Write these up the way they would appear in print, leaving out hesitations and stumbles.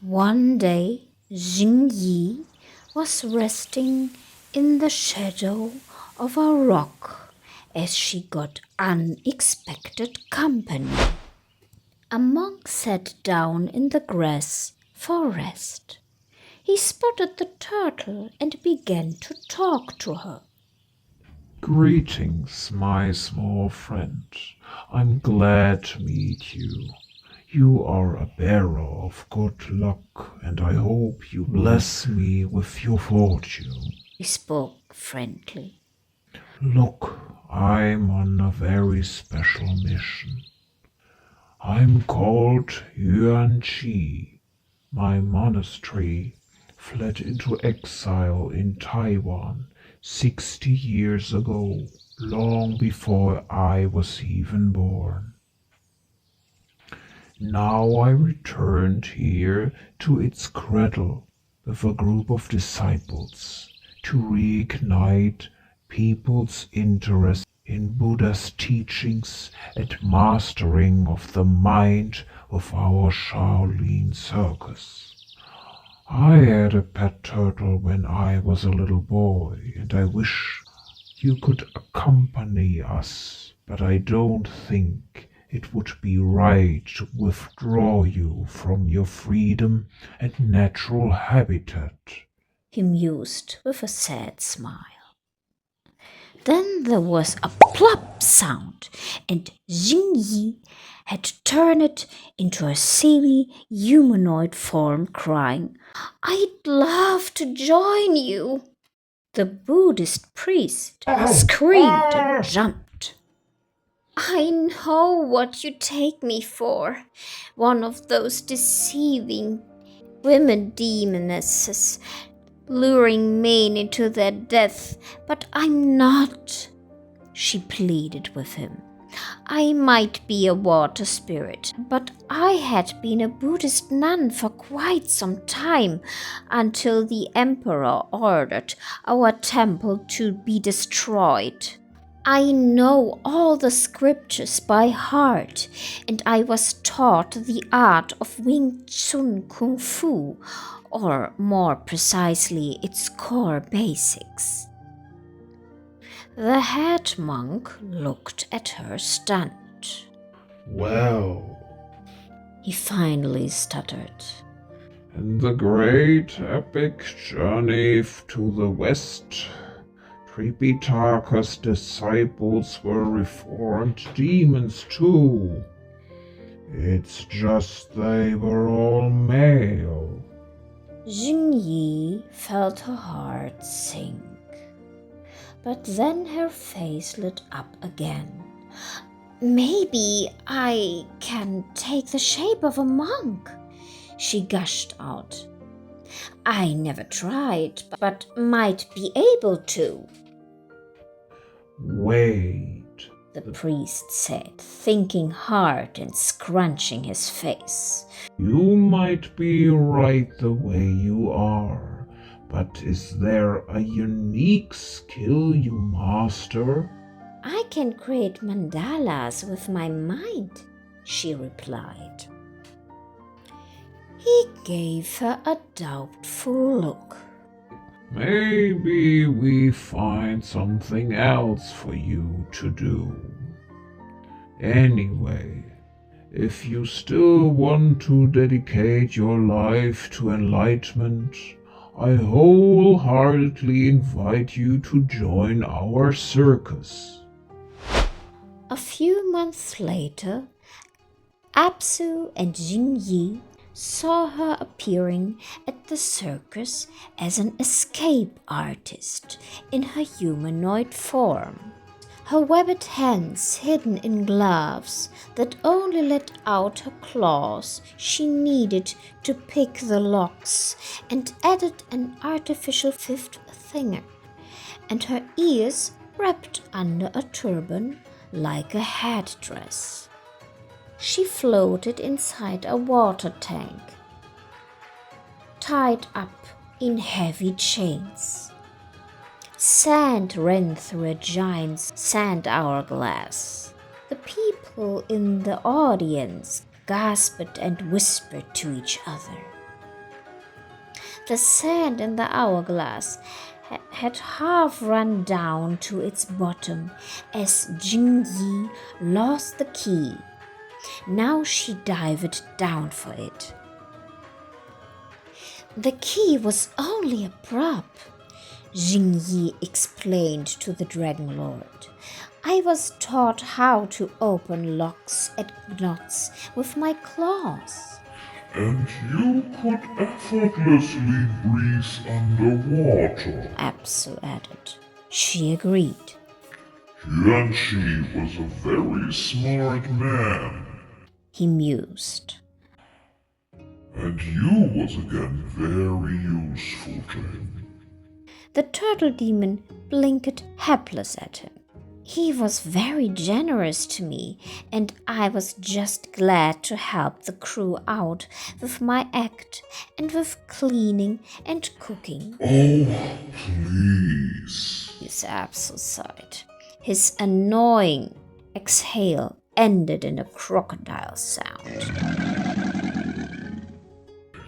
One day, Jingyi was resting in the shadow of a rock as she got unexpected company. A monk sat down in the grass for rest. He spotted the turtle and began to talk to her. Greetings, my small friend. I'm glad to meet you. You are a bearer of good luck, and I hope you bless me with your fortune. He spoke friendly. Look, I'm on a very special mission. I'm called Yuan Chi. My monastery fled into exile in Taiwan 60 years ago, long before I was even born. Now I returned here to its cradle with a group of disciples to reignite people's interest in Buddha's teachings and mastering of the mind of our Shaolin circus. I had a pet turtle when I was a little boy, and I wish you could accompany us, but I don't think it would be right to withdraw you from your freedom and natural habitat. He mused with a sad smile. Then there was a plop sound, and Jingyi had turned into a semi-humanoid form, crying, "I'd love to join you." The Buddhist priest screamed and jumped. "I know what you take me for, one of those deceiving women demonesses luring men into their death, but I'm not," she pleaded with him. "I might be a water spirit, but I had been a Buddhist nun for quite some time until the emperor ordered our temple to be destroyed. I know all the scriptures by heart, and I was taught the art of Wing Chun Kung Fu, or more precisely, its core basics." The head monk looked at her stunned. Well, He finally stuttered. in the great epic journey to the west, Tripitaka's disciples were reformed demons too. It's just they were all male. Jingyi felt her heart sink. But then her face lit up again. "Maybe I can take the shape of a monk," she gushed out. "I never tried, but might be able to." Wait, The priest said, thinking hard and scrunching his face. you might be right the way you are, but is there a unique skill you master? "I can create mandalas with my mind," she replied. He gave her a doubtful look. Maybe we find something else for you to do. Anyway, if you still want to dedicate your life to enlightenment, I wholeheartedly invite you to join our circus. A few months later, Apsu and Jingyi saw her appearing at the circus as an escape artist in her humanoid form. Her webbed hands hidden in gloves that only let out her claws she needed to pick the locks, and added an artificial fifth finger, and her ears wrapped under a turban like a headdress. She floated inside a water tank, tied up in heavy chains. Sand ran through a giant sand hourglass. The people in the audience gasped and whispered to each other. The sand in the hourglass had half run down to its bottom as Jingyi lost the key. Now she dived down for it. The key was only a prop, Jingyi explained to the Dragon Lord. I was taught how to open locks and knots with my claws. And you could effortlessly breathe underwater, Apsu added. She agreed. Yuanqi was a very smart man. He mused. And you was again very useful to him. The turtle demon blinked helpless at him. He was very generous to me, and I was just glad to help the crew out with my act and with cleaning and cooking. Oh, please. His Apsu sighed. His annoying exhale ended in a crocodile sound.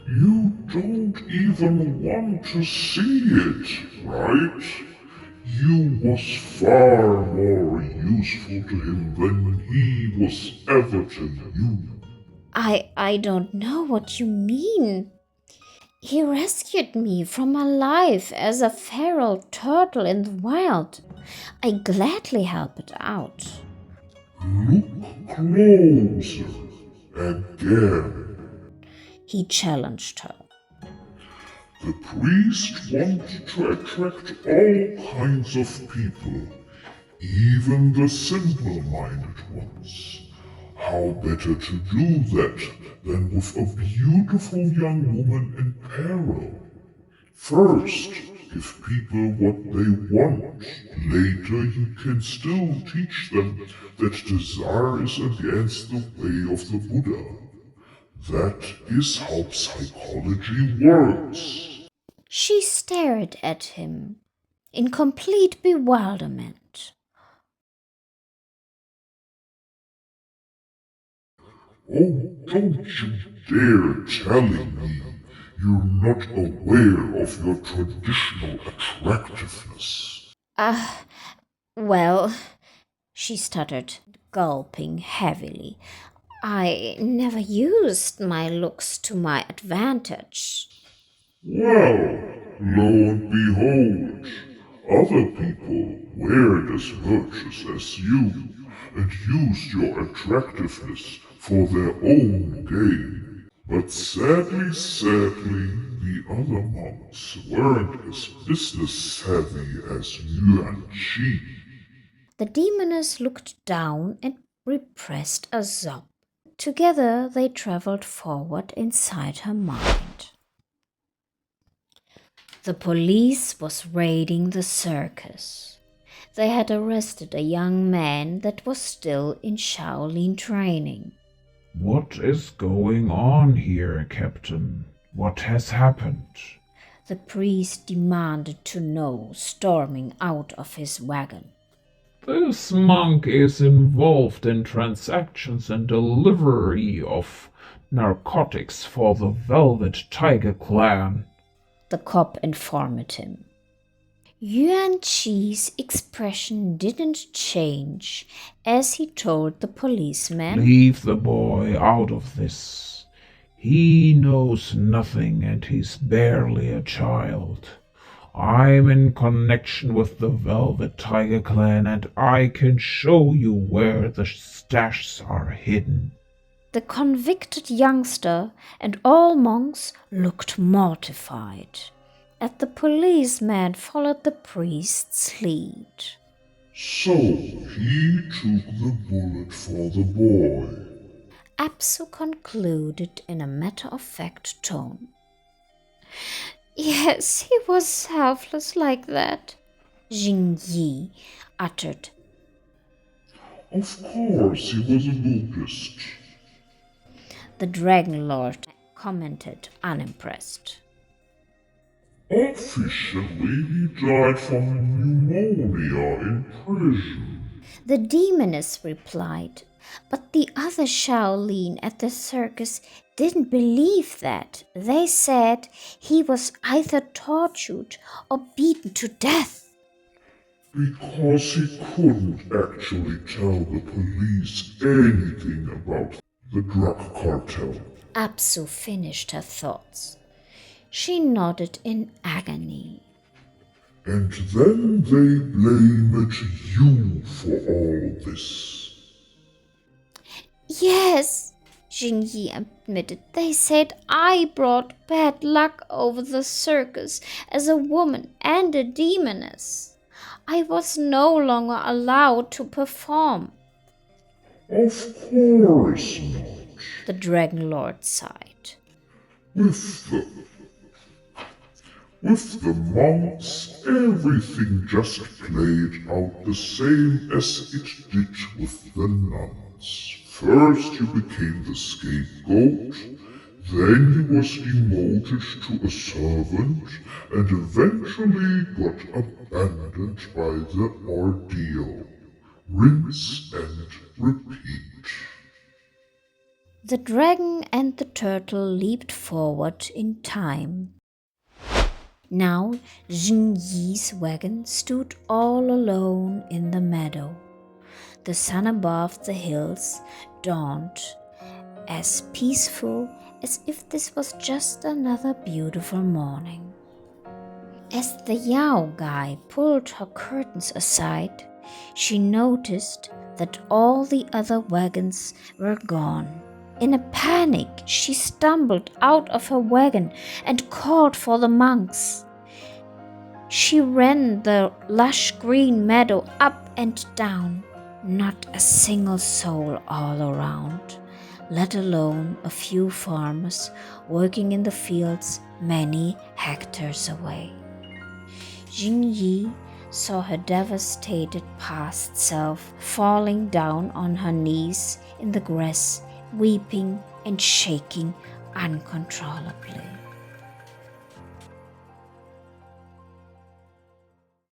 You don't even want to see it, right? You was far more useful to him than he was ever to you. I don't know what you mean. He rescued me from my life as a feral turtle in the wild. I gladly helped out. Look closer. Again. He challenged her. The priest wanted to attract all kinds of people, even the simple-minded ones. How better to do that than with a beautiful young woman in peril? First, give people what they want. Later, you can still teach them that desire is against the way of the Buddha. That is how psychology works. She stared at him in complete bewilderment. Oh, don't you dare telling me you're not aware of your traditional attractiveness. Well, she stuttered, gulping heavily. I never used my looks to my advantage. Well, lo and behold, other people weren't as virtuous as you and used your attractiveness for their own gain. But sadly, the other monks weren't as business savvy as Yuan-Chi. The demoness looked down and repressed a sob. Together they traveled forward inside her mind. The police was raiding the circus. They had arrested a young man that was still in Shaolin training. What is going on here, Captain? What has happened? The priest demanded to know, storming out of his wagon. This monk is involved in transactions and delivery of narcotics for the Velvet Tiger clan, The cop informed him. Yuan Chi's expression didn't change as he told the policeman, Leave the boy out of this. He knows nothing and he's barely a child. I'm in connection with the Velvet Tiger clan and I can show you where the stashes are hidden. The convicted youngster and all monks looked mortified. And the policeman followed the priest's lead. So he took the bullet for the boy. Apsu concluded in a matter-of-fact tone. Yes, he was selfless like that, Jingyi uttered. Of course he was a Buddhist. The Dragon Lord commented, unimpressed. Officially, he died from pneumonia in prison. The demoness replied, But the other Shaolin at the circus didn't believe that. They said he was either tortured or beaten to death. Because he couldn't actually tell the police anything about the drug cartel. Apsu finished her thoughts. She nodded in agony. And then they blamed you for all this. Yes, Jingyi admitted. They said I brought bad luck over the circus as a woman and a demoness. I was no longer allowed to perform. Of course not. The Dragon Lord sighed. With the monks, everything just played out the same as it did with the nuns. First you became the scapegoat, then he was demoted to a servant, and eventually got abandoned by the ordeal. Rinse and repeat. The dragon and the turtle leaped forward in time. Now Jingyi's wagon stood all alone in the meadow. The sun above the hills dawned, as peaceful as if this was just another beautiful morning. As the Yao guy pulled her curtains aside, she noticed that all the other wagons were gone. In a panic, she stumbled out of her wagon and called for the monks. She ran the lush green meadow up and down. Not a single soul all around, let alone a few farmers working in the fields many hectares away. Jingyi saw her devastated past self falling down on her knees in the grass, weeping and shaking uncontrollably.